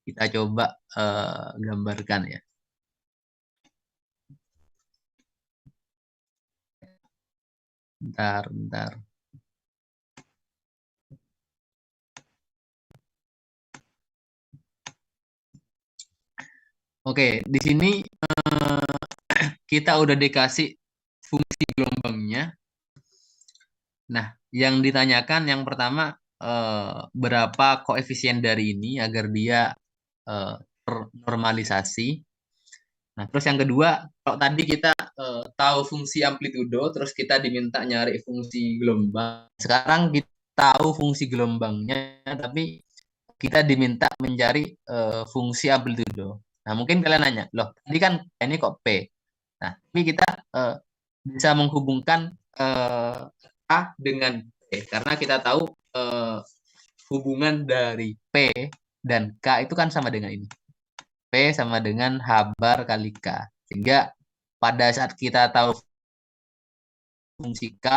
Kita coba gambarkan ya. Bentar, bentar. Oke, di sini kita udah dikasih fungsi gelombangnya. Nah, yang ditanyakan yang pertama berapa koefisien dari ini agar dia eh, ternormalisasi. Nah, terus yang kedua, kalau tadi kita tahu fungsi amplitudo, terus kita diminta nyari fungsi gelombang. Sekarang kita tahu fungsi gelombangnya, tapi kita diminta mencari fungsi amplitudo. Nah, mungkin kalian nanya, loh, tadi kan ini kok P. Nah, tapi kita eh, bisa menghubungkan eh, A dengan P, karena kita tahu eh, hubungan dari P dan K itu kan sama dengan ini. P sama dengan H bar kali K. Sehingga pada saat kita tahu fungsi K,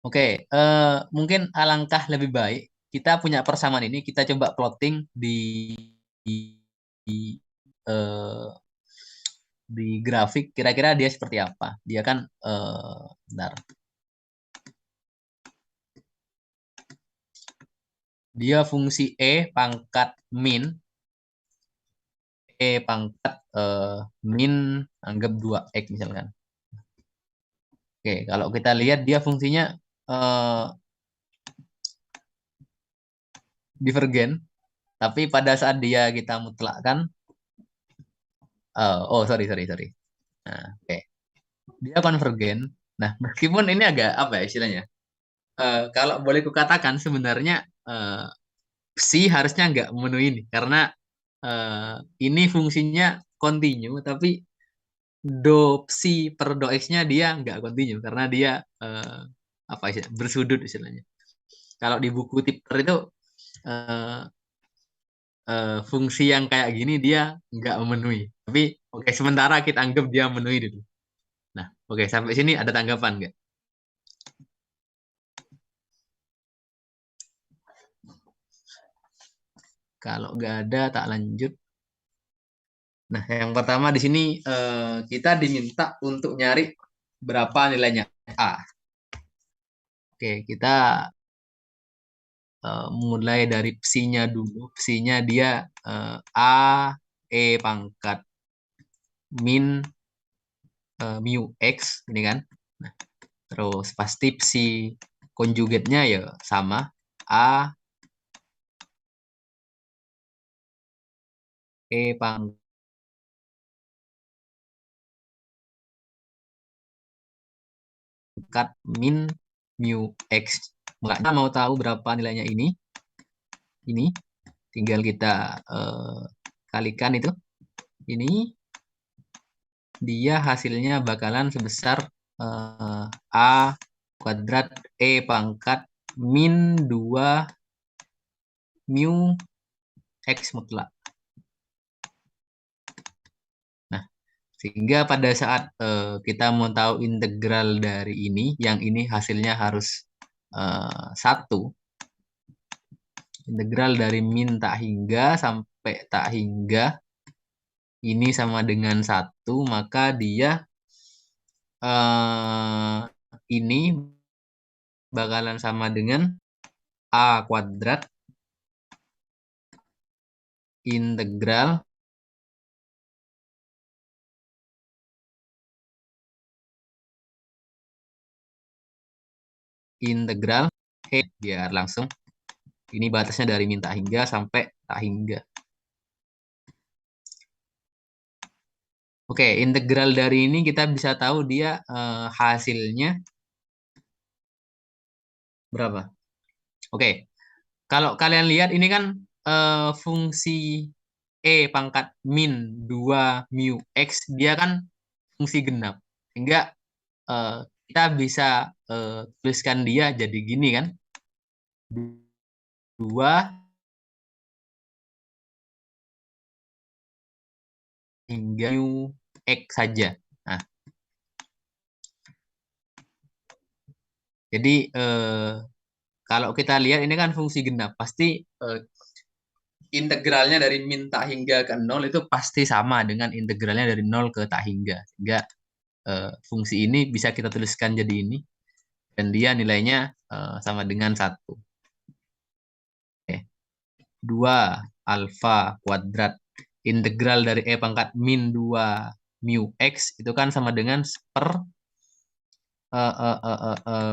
oke, mungkin alangkah lebih baik kita punya persamaan ini, kita coba plotting di, di, eh, di grafik. Kira-kira dia seperti apa? Dia kan, bentar. Dia fungsi pangkat min, pangkat min anggap 2x misalkan. Oke, kalau kita lihat dia fungsinya eh, divergen, tapi pada saat dia kita mutlakkan, oh sorry sorry sorry. Nah, oke, dia konvergen. Nah, meskipun ini agak apa ya istilahnya? Kalau boleh kukatakan sebenarnya psi harusnya nggak memenuhi ini karena eh, ini fungsinya kontinu, tapi do psi per do x-nya dia nggak kontinu karena dia eh, apa istilah bersudut istilahnya. Kalau di buku Tipler itu eh, fungsi yang kayak gini dia nggak memenuhi. Tapi oke, sementara kita anggap dia memenuhi dulu. Nah, oke, sampai sini ada tanggapan nggak? Kalau nggak ada, tak lanjut. Nah, yang pertama di sini kita diminta untuk nyari berapa nilainya A. Oke, kita mulai dari psinya dulu. Psinya dia A, pangkat min mu X, ini kan. Nah, terus pasti psi konjugatnya ya sama. A, pangkat min mu X. Makanya mau tahu berapa nilainya ini tinggal kita kalikan itu. Ini dia hasilnya bakalan sebesar A kuadrat pangkat min 2 mu X mutlak. Nah, sehingga pada saat kita mau tahu integral dari ini, yang ini hasilnya harus 1. Integral dari min tak hingga sampai tak hingga ini sama dengan 1, maka dia ini bakalan sama dengan A kuadrat integral integral biar langsung ini batasnya dari min tak hingga sampai tak hingga. Oke, integral dari ini kita bisa tahu dia hasilnya berapa. Oke, kalau kalian lihat ini kan fungsi pangkat min 2 mu x dia kan fungsi genap. Sehingga eh, kita bisa tuliskan dia jadi gini kan. 2 hingga mu X saja. Nah, jadi kalau kita lihat ini kan fungsi genap, pasti integralnya dari min tak hingga ke 0 itu pasti sama dengan integralnya dari 0 ke tak hingga. Sehingga fungsi ini bisa kita tuliskan jadi ini. Dan dia nilainya sama dengan 1. Oke. 2 alfa kuadrat integral dari E pangkat min 2 mu X itu kan sama dengan per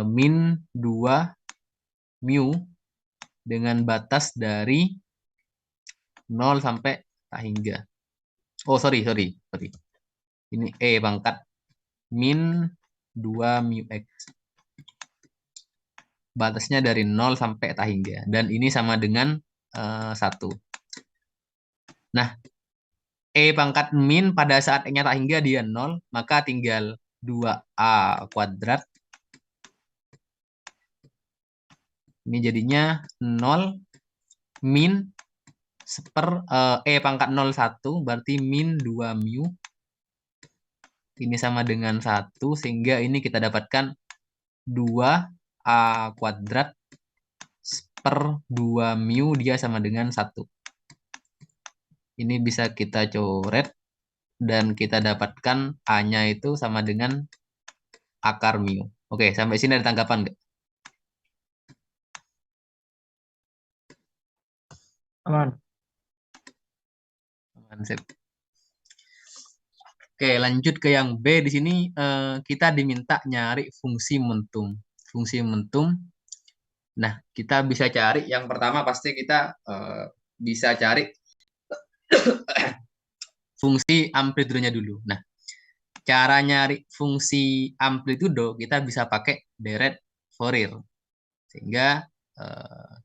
min 2 mu dengan batas dari 0 sampai tak hingga. Oh, sorry. Ini E pangkat min 2 mu X. Batasnya dari 0 sampai tak hingga. Dan ini sama dengan 1. Nah, E pangkat min pada saat E-nya tak hingga dia 0, maka tinggal 2A kuadrat. Ini jadinya 0 min E pangkat 01 berarti min 2 mu. Ini sama dengan 1 sehingga ini kita dapatkan 2A kuadrat per 2 mu dia sama dengan 1. Ini bisa kita coret dan kita dapatkan A-nya itu sama dengan akar mu. Oke, sampai sini ada tanggapan nggak? Aman. Aman, sip. Oke, lanjut ke yang B. Di sini kita diminta nyari fungsi momentum. Fungsi momentum. Nah, kita bisa cari yang pertama pasti kita bisa cari fungsi amplitudenya dulu. Nah, cara nyari fungsi amplitudo kita bisa pakai deret Fourier. Sehingga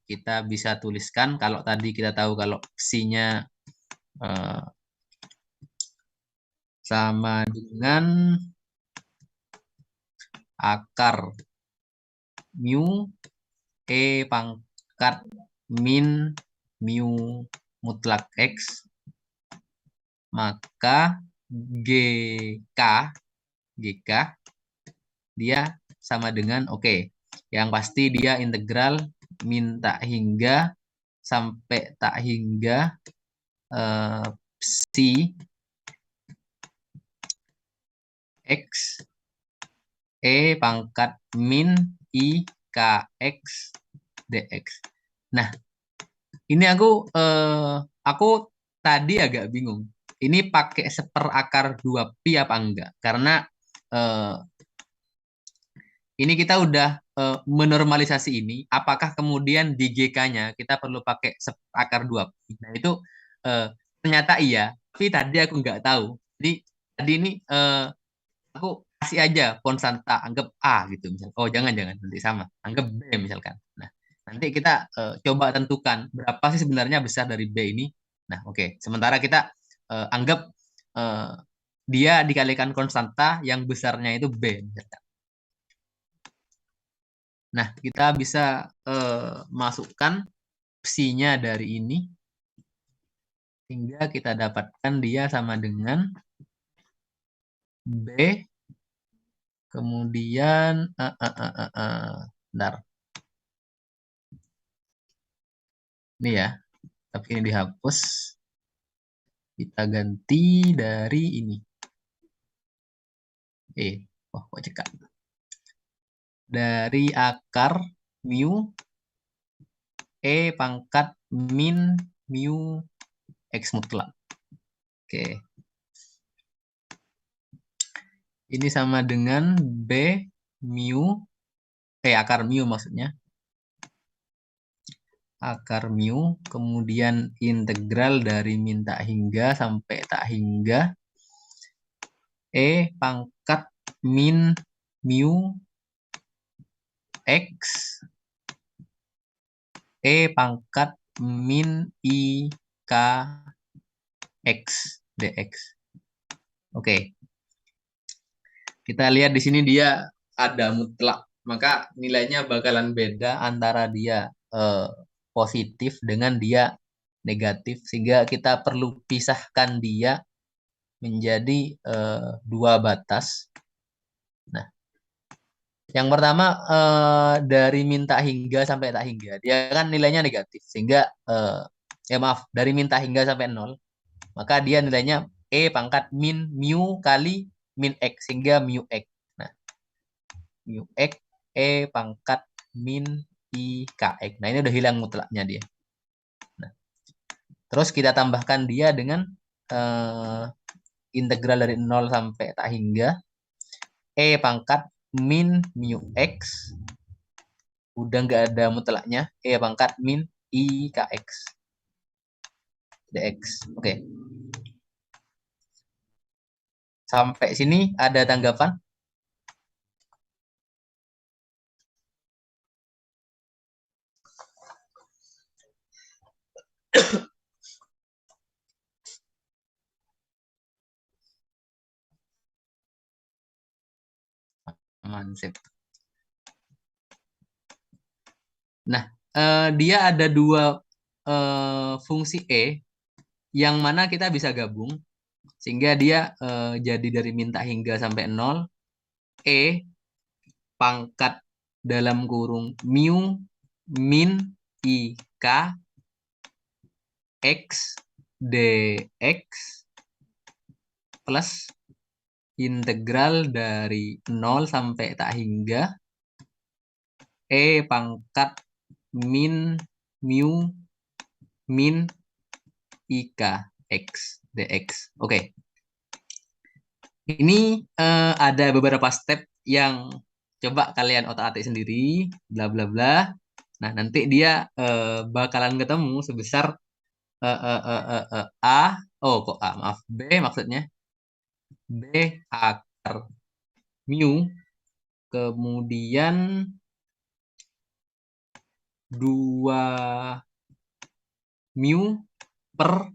kita bisa tuliskan kalau tadi kita tahu kalau psi-nya sama dengan akar mu E pangkat min mu mutlak X, maka GK dia sama dengan oke. Yang pasti dia integral min tak hingga sampai tak hingga psi X E pangkat min I KX DX. Nah, ini aku tadi agak bingung. Ini pakai seperakar 2pi apa enggak? Karena ini kita udah menormalisasi ini. Apakah kemudian di GK-nya kita perlu pakai seperakar 2pi? Nah, itu ternyata iya. Tapi tadi aku nggak tahu. Jadi tadi ini aku kasih aja konstanta anggap A gitu misal. Oh, jangan nanti sama. Anggap B misalkan. Nah, nanti kita coba tentukan berapa sih sebenarnya besar dari B ini. Nah, oke. Sementara kita anggap eh, dia dikalikan konstanta yang besarnya itu B misalkan. Nah, kita bisa masukkan psi-nya dari ini hingga kita dapatkan dia sama dengan B. Kemudian bentar. Ini ya, tapi ini dihapus. Kita ganti dari ini. Kok cekak. Dari akar mu E pangkat min mu X mutlak. Oke. Ini sama dengan B mu, akar mu maksudnya. Akar mu, kemudian integral dari min tak hingga sampai tak hingga. E pangkat min mu X. E pangkat min I K X DX. Oke. Kita lihat di sini dia ada mutlak. Maka nilainya bakalan beda antara dia positif dengan dia negatif, sehingga kita perlu pisahkan dia menjadi dua batas. Nah, yang pertama dari minta hingga sampai tak hingga, dia kan nilainya negatif, sehingga ya maaf, dari minta hingga sampai 0, maka dia nilainya pangkat min mu kali min x, sehingga mu x. Nah, mu x pangkat min i kx. Nah, ini udah hilang mutlaknya dia. Nah, terus kita tambahkan dia dengan integral dari 0 sampai tak hingga pangkat min mu x, udah nggak ada mutlaknya, pangkat min i kx dx. Oke. Sampai sini ada tanggapan? Mantap. Nah, dia ada dua fungsi yang mana kita bisa gabung, sehingga dia jadi dari minta hingga sampai 0, pangkat dalam kurung mu min i k x dx plus integral dari 0 sampai tak hingga pangkat min mu min IK X dx. Oke. Ini ada beberapa step yang coba kalian otak-atik sendiri, bla bla bla. Nah, nanti dia bakalan ketemu sebesar A, oh kok A, maaf, B maksudnya. B akar mu, kemudian 2 mu per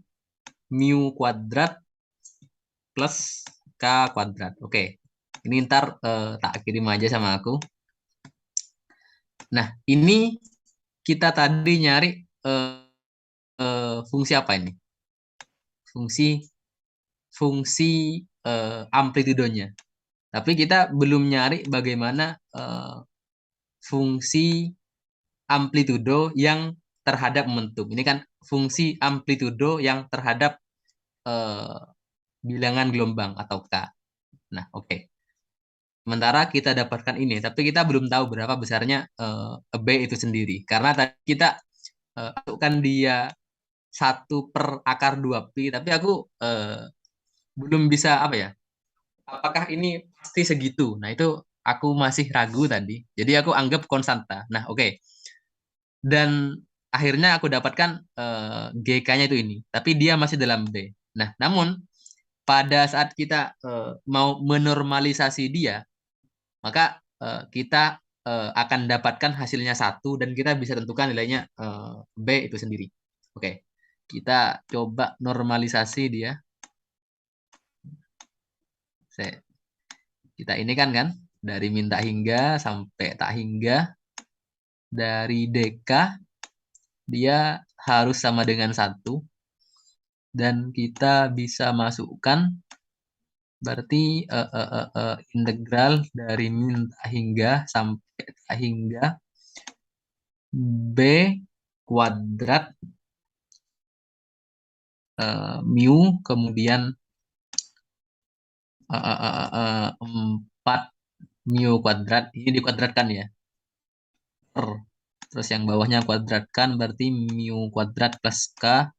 mu kuadrat plus K kuadrat. Oke, ini ntar tak kirim aja sama aku. Nah, ini kita tadi nyari fungsi apa ini? Fungsi amplitudonya. Tapi kita belum nyari bagaimana fungsi amplitudo yang terhadap momentum. Ini kan fungsi amplitudo yang terhadap bilangan gelombang atau K. Nah, oke. Sementara kita dapatkan ini, tapi kita belum tahu berapa besarnya B itu sendiri. Karena tadi kita masukkan dia 1/akar 2pi, tapi aku belum bisa apa ya? Apakah ini pasti segitu? Nah, itu aku masih ragu tadi. Jadi aku anggap konstanta. Nah, oke. Dan akhirnya aku dapatkan GK-nya itu ini, tapi dia masih dalam B. Nah, namun pada saat kita mau menormalisasi dia, maka kita akan dapatkan hasilnya 1 dan kita bisa tentukan nilainya B itu sendiri. Oke, kita coba normalisasi dia. Kita ini kan dari minta hingga sampai tak hingga, dari DK dia harus sama dengan 1, dan kita bisa masukkan berarti integral dari minta hingga sampai tak hingga B kuadrat mu, kemudian 4 mu kuadrat, ini dikuadratkan ya, terus yang bawahnya kuadratkan, berarti mu kuadrat plus K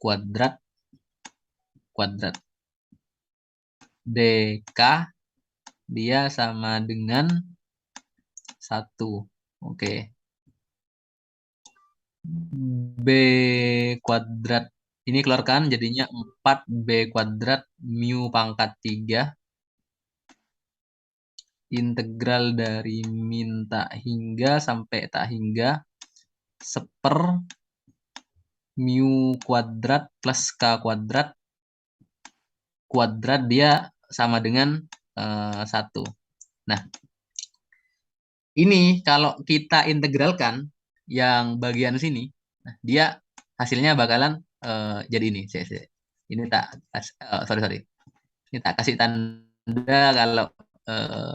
kuadrat kuadrat DK dia sama dengan 1. Oke. B kuadrat ini keluarkan jadinya 4B kuadrat mu pangkat 3 integral dari minta hingga sampai tak hingga 1/, mu kuadrat plus K kuadrat kuadrat dia sama dengan 1. Nah, ini kalau kita integralkan, yang bagian sini, nah, dia hasilnya bakalan jadi ini. Ini tak sorry sorry. Ini tak kasih tanda kalau eh,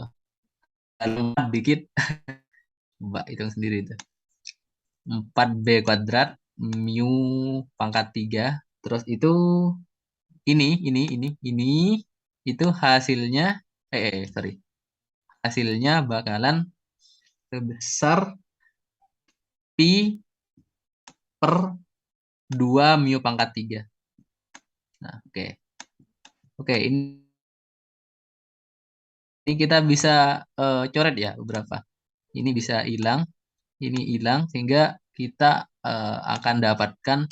kalau dikit, Mbak hitung sendiri itu. 4b² mu pangkat 3. Terus itu ini itu hasilnya sorry. Hasilnya bakalan sebesar pi per 2 mu pangkat 3. Nah, oke. Oke, ini kita bisa coret ya beberapa. Ini bisa hilang, ini hilang sehingga kita akan dapatkan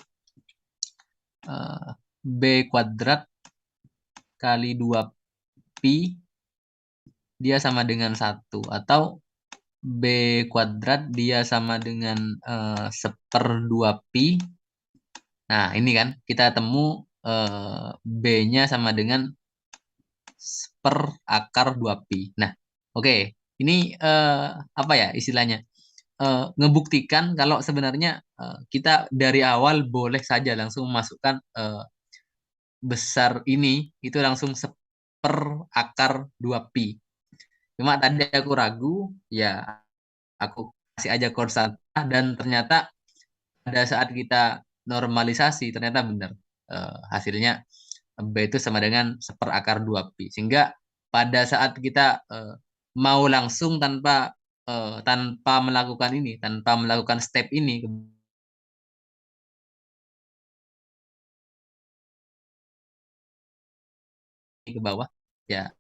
b² kali 2 pi dia sama dengan 1, atau b² dia sama dengan 1/2 pi. Nah, ini kan kita temu b-nya sama dengan per akar 2 pi. Nah, oke. Ini apa ya istilahnya? Ngebuktikan kalau sebenarnya kita dari awal boleh saja langsung memasukkan besar ini itu langsung seper akar 2 pi. Cuma tadi aku ragu, ya aku kasih aja konstanta dan ternyata pada saat kita normalisasi ternyata benar. Hasilnya B itu sama dengan seperakar 2 pi. Sehingga pada saat kita mau langsung tanpa melakukan ini, tanpa melakukan step ini ke bawah, ya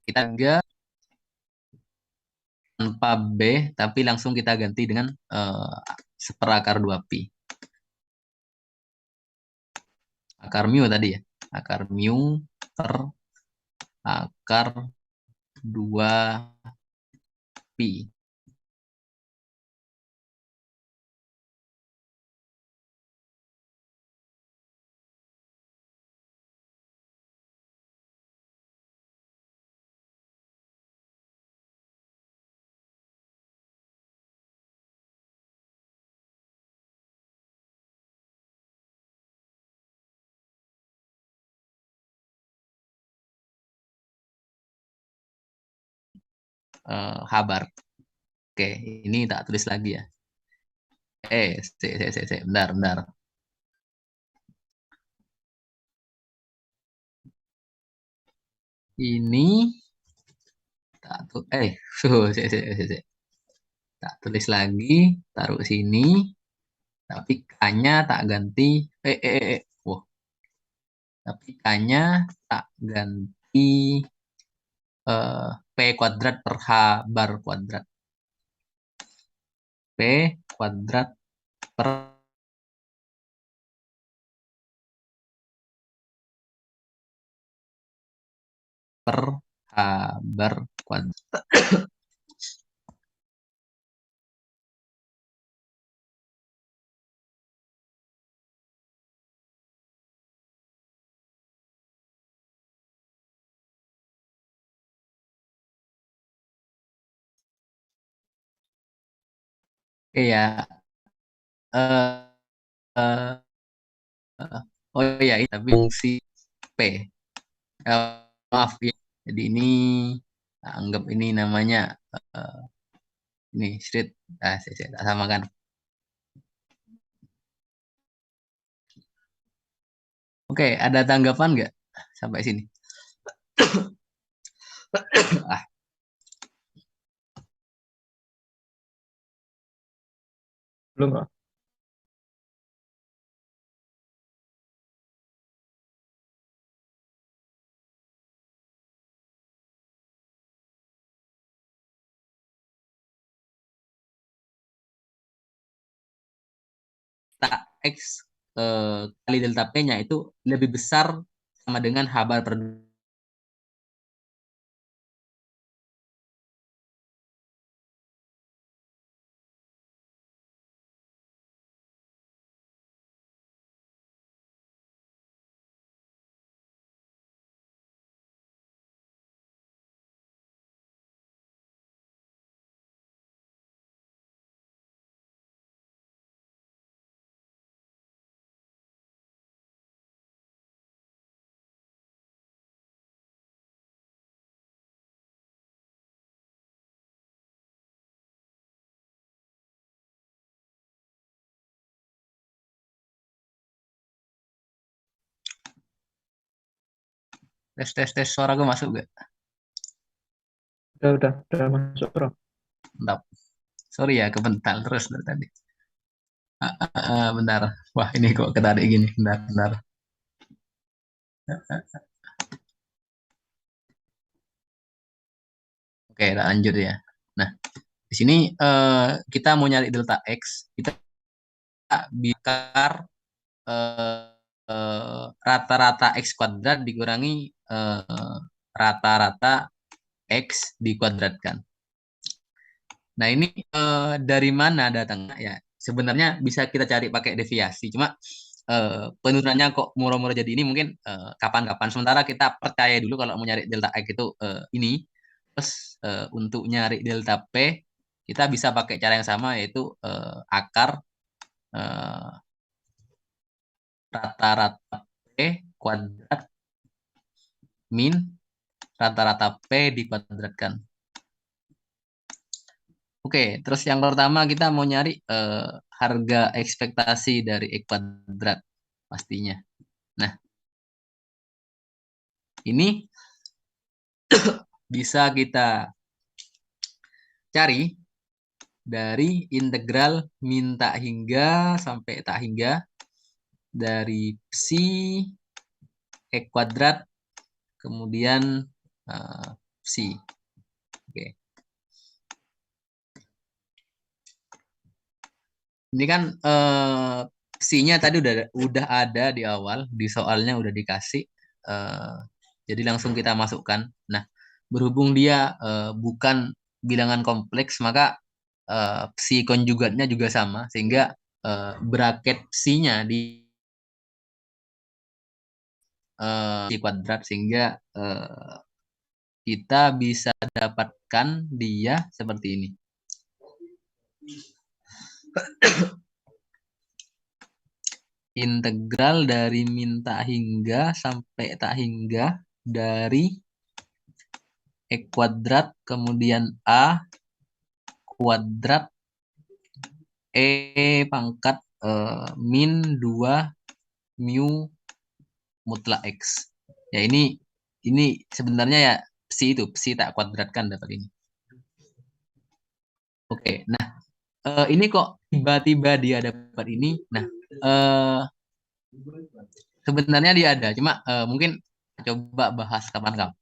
kita enggak tanpa B, tapi langsung kita ganti dengan seperakar 2 pi. Akar mu tadi ya. Akar mu per akar 2 pi. Habar. Oke, ini tak tulis lagi ya. Bentar, bentar. Ini tak tuh, tak tulis lagi, taruh sini, tapi K-nya tak ganti, wah, tapi K-nya tak ganti P² per H². P² per H². Oke ya, eh, eh, oh ya, ini tapi fungsi P. Maaf ya. Jadi ini anggap ini namanya eh, ini street. Saya tak samakan. Oke, ada tanggapan nggak sampai sini? Ah, Belum, Bro. tak X kali delta P-nya itu lebih besar sama dengan H bar per Tes tes tes suara gue masuk gak? Udah masuk, bro. Mantap. Sorry ya kebental terus dari tadi. Bentar. Wah ini kok ketarik gini. Bentar, bentar. Oke, kita lanjut ya. Nah, di sini kita mau nyari delta x. Kita bikar eh, rata-rata x kuadrat dikurangi rata-rata x dikuadratkan. Nah, ini dari mana datangnya? Ya, sebenarnya bisa kita cari pakai deviasi. Cuma penurunannya kok murah-murah jadi ini mungkin kapan-kapan. Sementara kita percaya dulu kalau mau nyari delta X itu ini. Terus untuk nyari delta P, kita bisa pakai cara yang sama yaitu akar eh, rata-rata P kuadrat min rata-rata P dikuadratkan. Oke, terus yang pertama kita mau nyari harga ekspektasi dari X kuadrat pastinya. Nah, ini bisa kita cari dari integral min tak hingga sampai tak hingga dari psi X kuadrat kemudian psi. Oke. Ini kan psi-nya tadi udah ada di awal, di soalnya udah dikasih. eh, jadi langsung kita masukkan. Nah, berhubung dia bukan bilangan kompleks, maka psi konjugatnya juga sama, sehingga bracket psi-nya di kuadrat, sehingga kita bisa dapatkan dia seperti ini. Integral dari min tak hingga sampai tak hingga dari X kuadrat kemudian A kuadrat pangkat min 2 mu mutlak X. Ya ini sebenarnya ya psi tak kuadratkan dapat ini. Oke, nah ini kok tiba-tiba dia dapat ini. Nah, eh, sebenarnya dia ada, cuma mungkin coba bahas kapan-kapan.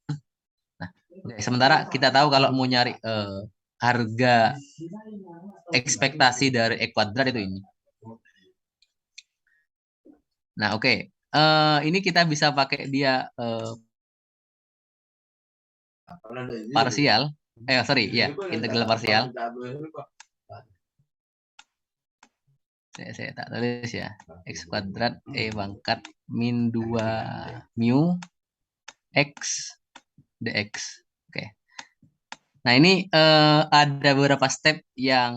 Nah, oke, sementara kita tahu kalau mau nyari harga ekspektasi dari E kuadrat itu ini. Nah, oke. Ini kita bisa pakai dia parsial. Sorry, ya, integral parsial. Saya tak tulis ya. X kuadrat pangkat min 2 mu X dx. Oke. Nah, ini ada beberapa step yang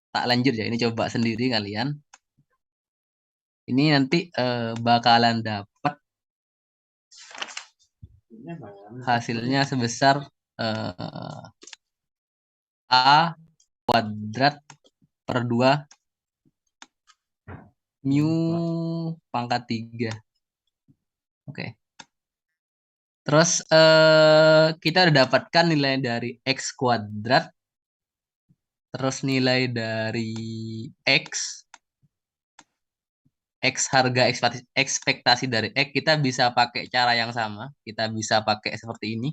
tak lanjut ya. Ini coba sendiri kalian. Ini nanti bakalan dapat hasilnya sebesar A kuadrat per 2 mu pangkat 3. Oke. Terus kita udah dapatkan nilai dari X kuadrat. Terus nilai dari X. X harga ekspektasi dari X. Kita bisa pakai cara yang sama. Kita bisa pakai seperti ini.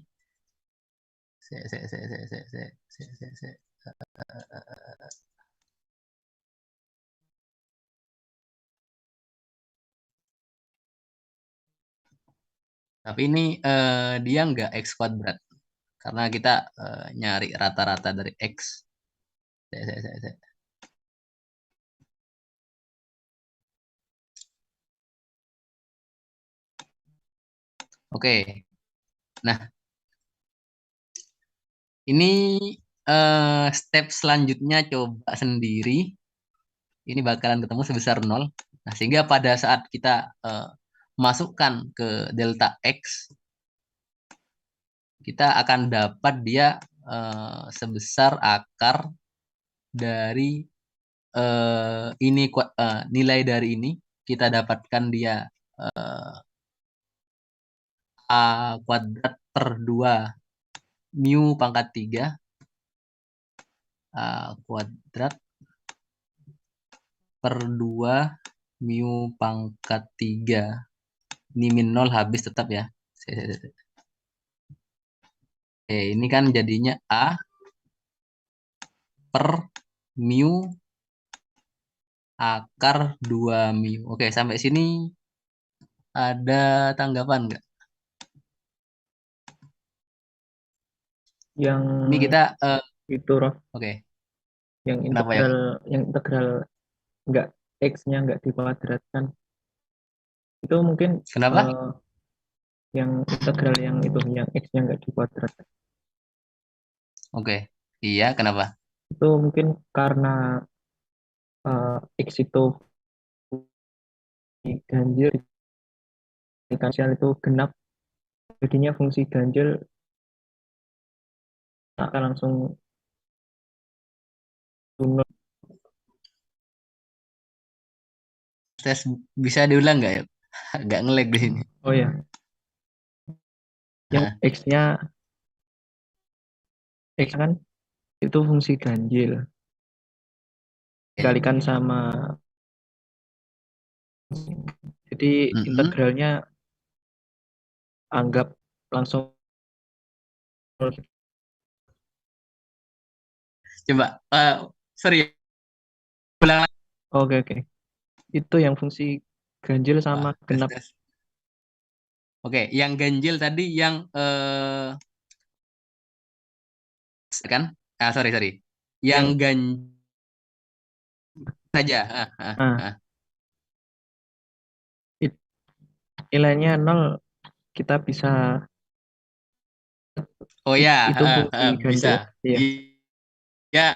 Tapi ini dia nggak X kuadrat. Karena kita nyari rata-rata dari X. Oke. Nah, ini step selanjutnya coba sendiri. Ini bakalan ketemu sebesar 0. Nah, sehingga pada saat kita masukkan ke delta X, kita akan dapat dia sebesar akar dari ini nilai dari ini kita dapatkan dia A kuadrat per 2 mu pangkat 3 A kuadrat per 2 mu pangkat 3. Ini min 0 habis tetap ya. Oke, ini kan jadinya A per mu akar 2 mu. Oke, sampai sini ada tanggapan nggak? Yang Ini kita, itu Rof, oke, yang kenapa ya? integral, yang integral nggak x-nya nggak dikuadratkan, itu mungkin Kenapa? eh, yang integral yang itu, yang x-nya nggak dikuadratkan, Oke, iya, kenapa? itu mungkin karena x itu ganjil, diferensial itu genap, jadinya fungsi ganjil akan langsung nol. Tes bisa diulang nggak ya? Agak ngelag di sini. Oh ya, yang Hah, x kan itu fungsi ganjil, oke. dikalikan sama, jadi Mm-mm. integralnya anggap langsung nol. Coba, sorry, ulang lagi. Oke, oke. Itu yang fungsi ganjil sama Tes, genap. tes. Oke, yang ganjil tadi yang kan? Ah, sorry, sorry. Yang Yang ganjil saja. ah, Ah. it- nilainya nol, kita bisa Oh ya, itu fungsi bisa. ganjil. Iya. Iya,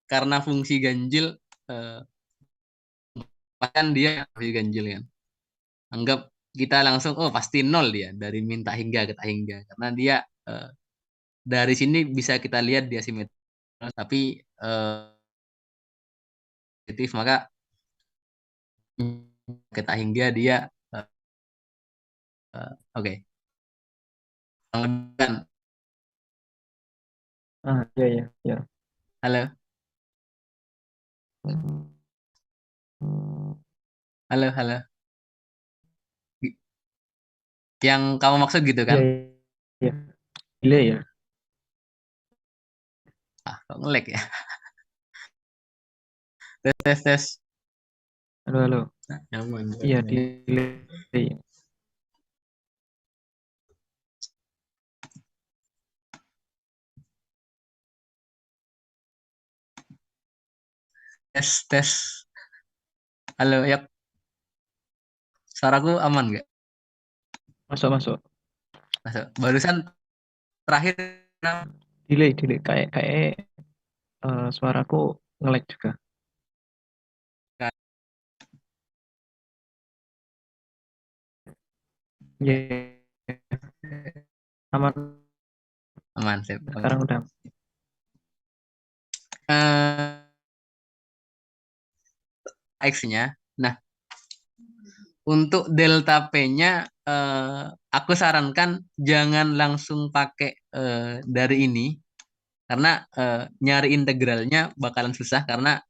karena fungsi ganjil, eh, kan dia fungsi ganjil kan. Anggap kita langsung, oh pasti nol dia dari min tak hingga ke tak hingga. Karena dia, eh, dari sini bisa kita lihat dia simetris. Tapi positif, maka kita hingga dia, eh, oke. Kan. Ah, iya, iya, iya. Halo, halo, halo. Yang kamu maksud gitu Iya, kan? iya. Delay ya. Ah, kok ngelag ya? Tes, tes, tes. Halo, halo. Nah, nyaman. Iya, delay. Tes, tes. Halo, ya. Suaraku aman nggak? Masuk, masuk. Masuk. Barusan terakhir. Delay. Kayak kayak suaraku nge-lag juga. Iya, aman. Aman, sip. Oke. Sekarang udah. Eh, X-nya. Nah, untuk delta P-nya, aku sarankan jangan langsung pakai, dari ini. Karena nyari integralnya bakalan susah karena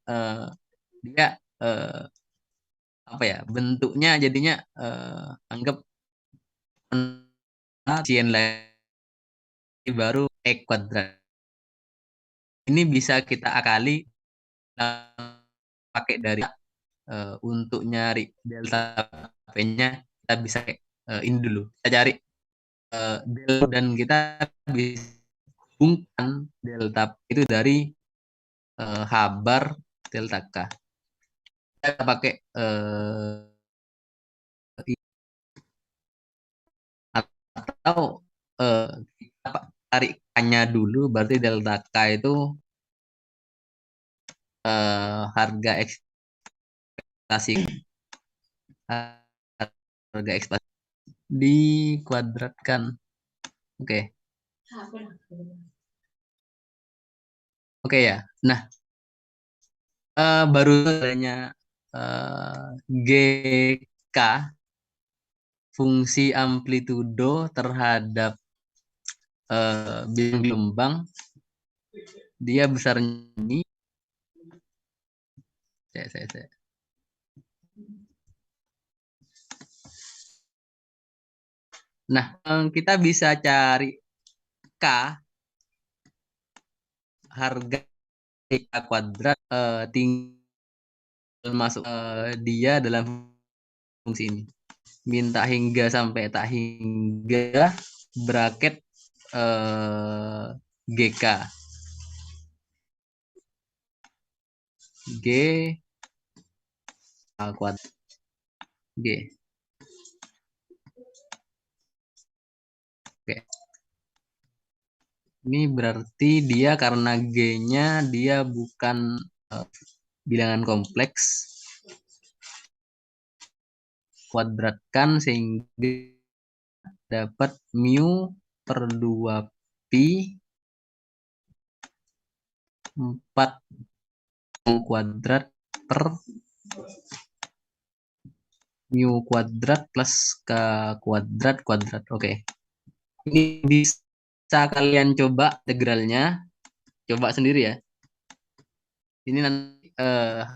dia, eh, apa ya, bentuknya jadinya, anggap cien lagi baru E kuadrat. Ini bisa kita akali, pakai dari, untuk nyari delta P-nya kita bisa kayak, ini dulu. Kita cari, del dan kita bisa hubungkan delta P itu dari, H bar delta K. Kita pakai, atau, eh, kita tarik K-nya dulu, berarti delta K itu, harga ekspektasi, harga ekspektasi dikuadratkan. Oke, oke ya. Nah, baru adanya, GK fungsi amplitudo terhadap bidang gelombang, dia besarnya ini. Saya. Nah, kita bisa cari K, harga K kuadrat, tinggal masuk dia dalam fungsi ini. Minta hingga sampai tak hingga bracket GK. G kuadrat G. Oke. Ini berarti dia karena G-nya dia bukan bilangan kompleks. Kuadratkan sehingga dapat mu per 2pi 4 kuadrat per mu kuadrat plus k kuadrat kuadrat. Oke. Ini bisa kalian coba integralnya. Coba sendiri ya. Ini nanti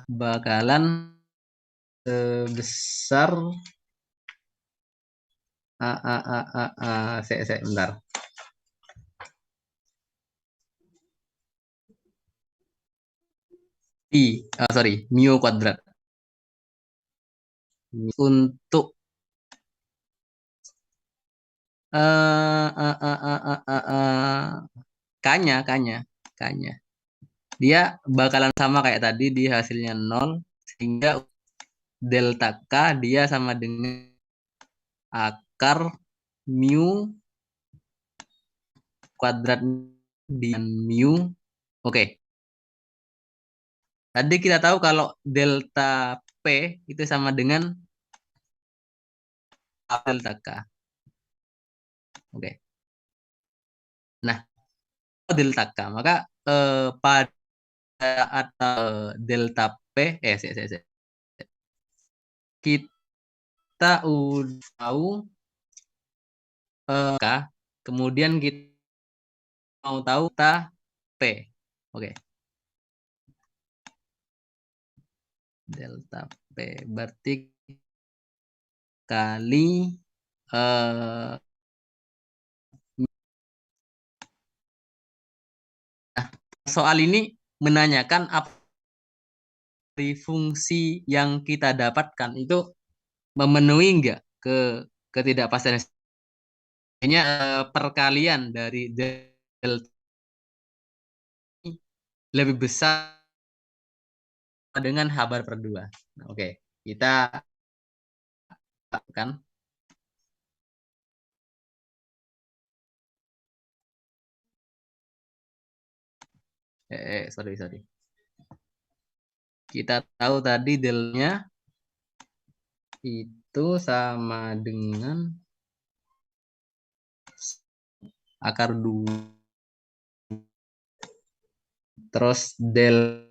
bakalan besar saya bentar. Sorry, mu kuadrat. Untuk K-nya. Dia bakalan sama kayak tadi, di hasilnya 0, sehingga delta K dia sama dengan akar mu kuadrat dengan mu. Oke. Tadi kita tahu kalau delta P itu sama dengan delta K. Oke. Nah, delta K, maka pada atau delta P, kita udah tahu K, kemudian kita mau tahu delta P. Oke. Delta P berarti kali soal ini menanyakan apa dari fungsi yang kita dapatkan itu memenuhi enggak ketidakpastian. Hanya perkalian dari delta lebih besar dengan H bar per 2. Nah, oke, kita kan sorry. Kita tahu tadi delnya itu sama dengan akar 2 terus del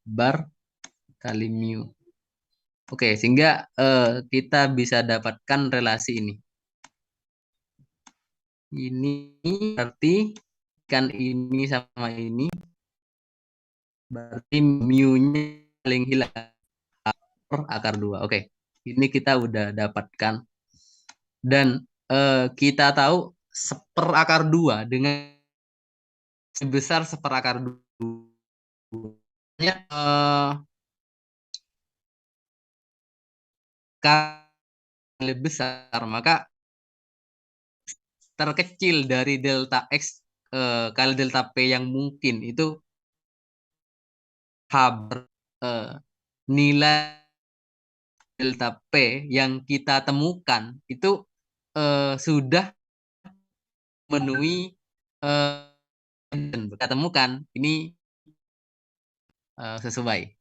bar kali mu. Oke, sehingga kita bisa dapatkan relasi ini. Ini berarti kan ini sama ini berarti mu-nya paling hilang per akar 2. Oke, ini kita udah dapatkan. Dan kita tahu seperakar 2 dengan sebesar seperakar 2. Kalau lebih besar, maka terkecil dari delta X kali delta P yang mungkin itu H nilai delta P yang kita temukan itu sudah memenuhi kita temukan ini sesuai.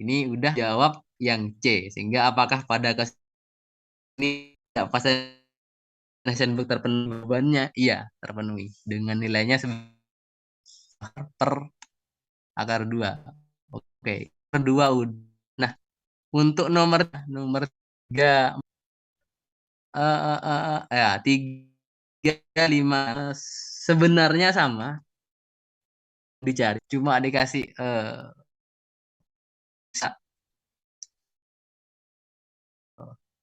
Ini udah jawab yang C, sehingga apakah pada ini pasti Heisenberg terpenuhi jawabannya? Iya, terpenuhi dengan nilainya per akar 2. Oke, dua udah. Nah, untuk nomor nomor tiga, ya tiga lima sebenarnya sama dicari, cuma dikasih sa-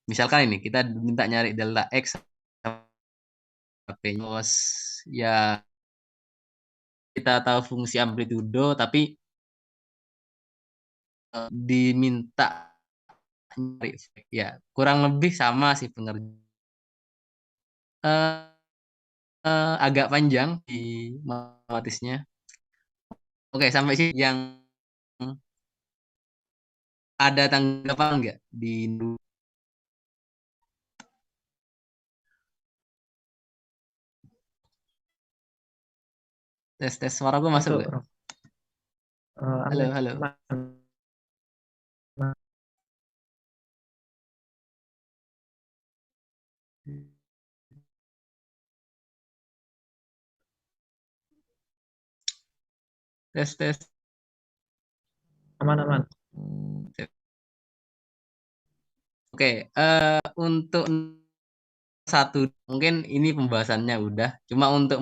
misalkan ini kita minta nyari delta x HP-nya, ya kita tahu fungsi amplitudo, tapi diminta nyari ya kurang lebih sama sih pengerjaan. Eh, agak panjang di matematisnya. Oke, sampai sih yang ada tanggapan nggak di tes tes suara gue masuk Masuk, gak? Bro. Halo, Aman. halo. Tes tes. Aman, aman. Oke, untuk satu mungkin ini pembahasannya udah. Cuma untuk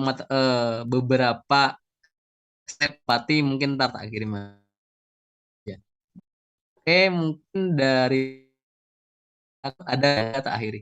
beberapa step pati mungkin ntar tak kirim aja. Oke, mungkin dari aku ada tak akhiri.